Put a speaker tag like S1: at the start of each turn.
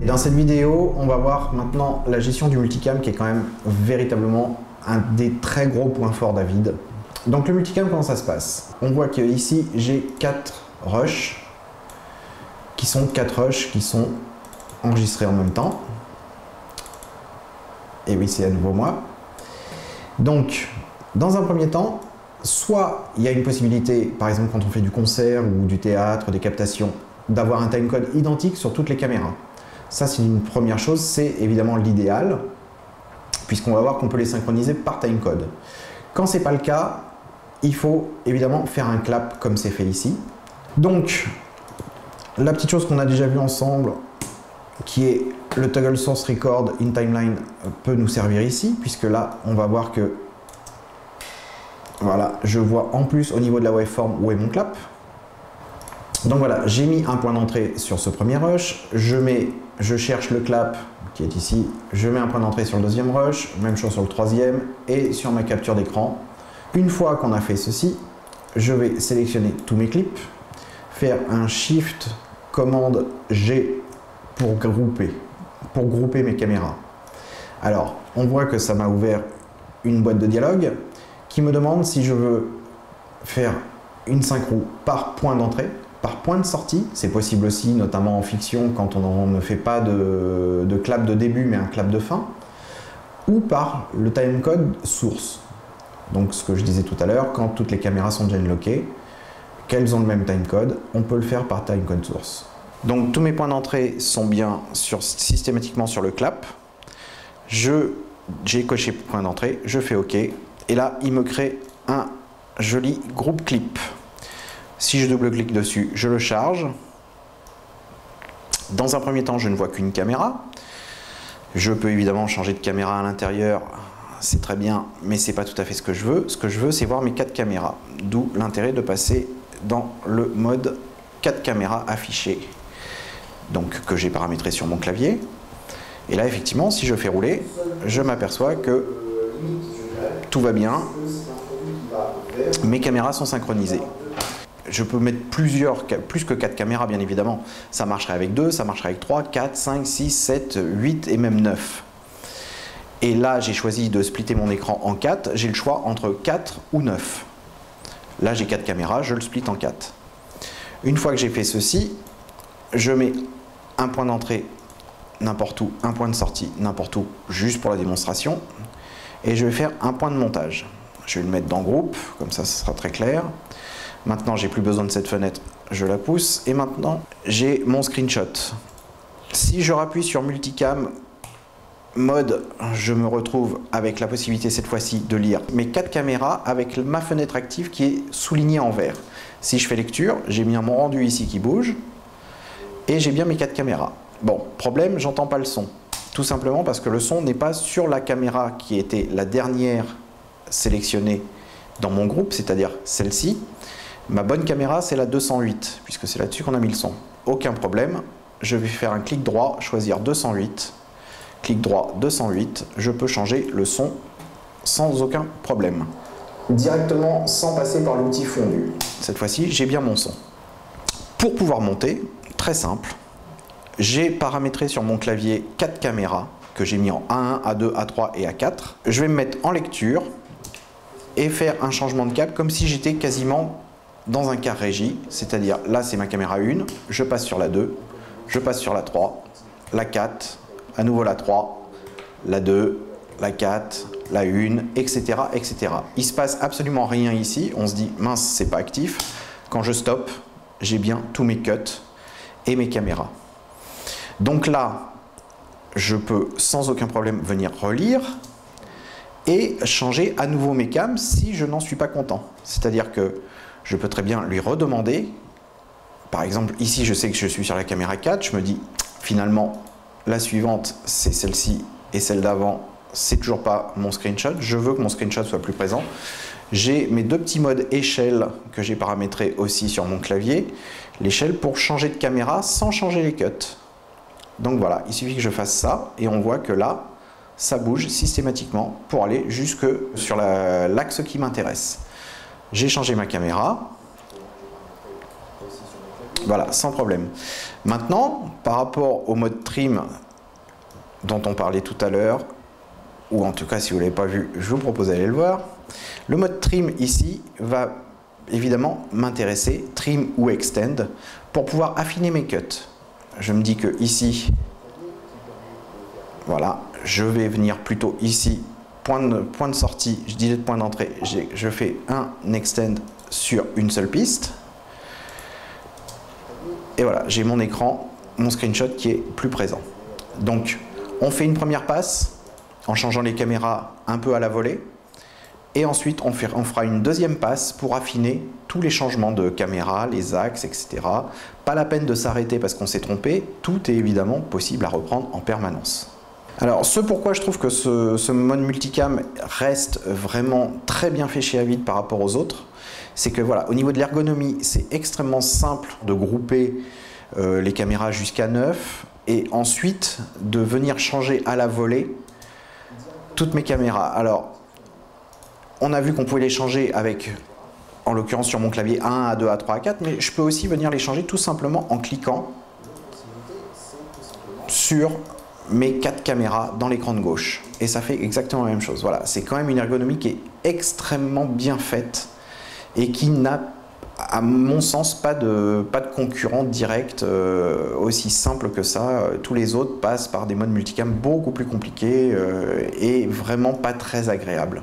S1: dans cette vidéo, on va voir maintenant la gestion du multicam qui est quand même véritablement un des très gros points forts d'Avid. Donc le multicam, comment ça se passe? On voit que ici j'ai 4 rushs qui sont enregistrés en même temps. Et oui, c'est à nouveau moi. Donc, dans un premier temps, soit il y a une possibilité, par exemple quand on fait du concert ou du théâtre, des captations, d'avoir un timecode identique sur toutes les caméras. Ça, c'est une première chose, c'est évidemment l'idéal, puisqu'on va voir qu'on peut les synchroniser par timecode. Quand ce n'est pas le cas, il faut évidemment faire un clap comme c'est fait ici. Donc, la petite chose qu'on a déjà vue ensemble, qui est le toggle source record in timeline, peut nous servir ici, puisque là, on va voir que voilà, je vois en plus au niveau de la waveform où est mon clap. Donc voilà, j'ai mis un point d'entrée sur ce premier rush, je cherche le clap qui est ici, je mets un point d'entrée sur le deuxième rush, même chose sur le troisième et sur ma capture d'écran. Une fois qu'on a fait ceci, je vais sélectionner tous mes clips, faire un Shift commande G pour grouper mes caméras. Alors, on voit que ça m'a ouvert une boîte de dialogue qui me demande si je veux faire une synchro par point d'entrée, par point de sortie. C'est possible aussi, notamment en fiction, quand on ne fait pas de clap de début, mais un clap de fin, ou par le timecode source. Donc, ce que je disais tout à l'heure, quand toutes les caméras sont genlockées, qu'elles ont le même timecode, on peut le faire par timecode source. Donc, tous mes points d'entrée sont bien systématiquement sur le clap. J'ai coché point d'entrée, je fais OK. Et là, il me crée un joli groupe clip. Si je double-clique dessus, je le charge. Dans un premier temps, je ne vois qu'une caméra. Je peux évidemment changer de caméra à l'intérieur, c'est très bien, mais ce n'est pas tout à fait ce que je veux. Ce que je veux, c'est voir mes 4 caméras. D'où l'intérêt de passer dans le mode 4 caméras affichées, donc que j'ai paramétré sur mon clavier. Et là, effectivement, si je fais rouler, je m'aperçois que tout va bien, mes caméras sont synchronisées. Je peux mettre plus que 4 caméras, bien évidemment. Ça marcherait avec 2, ça marcherait avec 3, 4, 5, 6, 7, 8 et même 9. Et là, j'ai choisi de splitter mon écran en 4. J'ai le choix entre 4 ou 9. Là, j'ai 4 caméras, je le split en 4. Une fois que j'ai fait ceci, je mets un point d'entrée n'importe où, un point de sortie n'importe où, juste pour la démonstration. Et je vais faire un point de montage. Je vais le mettre dans groupe, comme ça, ce sera très clair. Maintenant, j'ai plus besoin de cette fenêtre, je la pousse. Et maintenant, j'ai mon screenshot. Si je rappuie sur multicam mode, je me retrouve avec la possibilité cette fois-ci de lire mes 4 caméras avec ma fenêtre active qui est soulignée en vert. Si je fais lecture, j'ai bien mon rendu ici qui bouge et j'ai bien mes 4 caméras. Bon, problème, j'entends pas le son. Tout simplement parce que le son n'est pas sur la caméra qui était la dernière sélectionnée dans mon groupe, c'est-à-dire celle-ci. Ma bonne caméra, c'est la 208, puisque c'est là-dessus qu'on a mis le son. Aucun problème, je vais faire un clic droit, choisir 208. Clic droit 208, je peux changer le son sans aucun problème. Directement sans passer par l'outil fondu. Cette fois-ci, j'ai bien mon son. Pour pouvoir monter, très simple, j'ai paramétré sur mon clavier 4 caméras que j'ai mis en A1, A2, A3 et A4. Je vais me mettre en lecture et faire un changement de cap comme si j'étais quasiment dans un car régie, c'est-à-dire là c'est ma caméra 1, je passe sur la 2, je passe sur la 3, la 4, à nouveau la 3, la 2, la 4, la 1, etc., etc. Il ne se passe absolument rien ici, on se dit mince, c'est pas actif. Quand je stoppe, j'ai bien tous mes cuts et mes caméras. Donc là, je peux sans aucun problème venir relire et changer à nouveau mes cams si je n'en suis pas content. C'est-à-dire que je peux très bien lui redemander, par exemple ici je sais que je suis sur la caméra 4, je me dis finalement la suivante c'est celle-ci et celle d'avant c'est toujours pas mon screenshot, je veux que mon screenshot soit plus présent. J'ai mes 2 petits modes échelle que j'ai paramétrés aussi sur mon clavier, l'échelle pour changer de caméra sans changer les cuts. Donc voilà, il suffit que je fasse ça et on voit que là ça bouge systématiquement pour aller jusque sur l'axe qui m'intéresse. J'ai changé ma caméra. Voilà, sans problème. Maintenant, par rapport au mode trim dont on parlait tout à l'heure, ou en tout cas si vous ne l'avez pas vu, je vous propose d'aller le voir. Le mode trim ici va évidemment m'intéresser, trim ou extend, pour pouvoir affiner mes cuts. Je me dis que ici, voilà, je vais venir plutôt ici, point de sortie, je disais de point d'entrée, je fais un extend sur une seule piste. Et voilà, j'ai mon écran, mon screenshot qui est plus présent. Donc, on fait une première passe en changeant les caméras un peu à la volée. Et ensuite, on fera une deuxième passe pour affiner tous les changements de caméra, les axes, etc. Pas la peine de s'arrêter parce qu'on s'est trompé. Tout est évidemment possible à reprendre en permanence. Alors, ce pourquoi je trouve que ce mode multicam reste vraiment très bien fait chez Avid par rapport aux autres, c'est que voilà, au niveau de l'ergonomie, c'est extrêmement simple de grouper les caméras jusqu'à 9 et ensuite de venir changer à la volée toutes mes caméras. Alors, on a vu qu'on pouvait les changer avec, en l'occurrence sur mon clavier, A1, A2, A3, A4, mais je peux aussi venir les changer tout simplement en cliquant sur mes 4 caméras dans l'écran de gauche. Et ça fait exactement la même chose. Voilà, c'est quand même une ergonomie qui est extrêmement bien faite et qui n'a, à mon sens, pas de concurrent direct aussi simple que ça. Tous les autres passent par des modes multicam beaucoup plus compliqués et vraiment pas très agréables.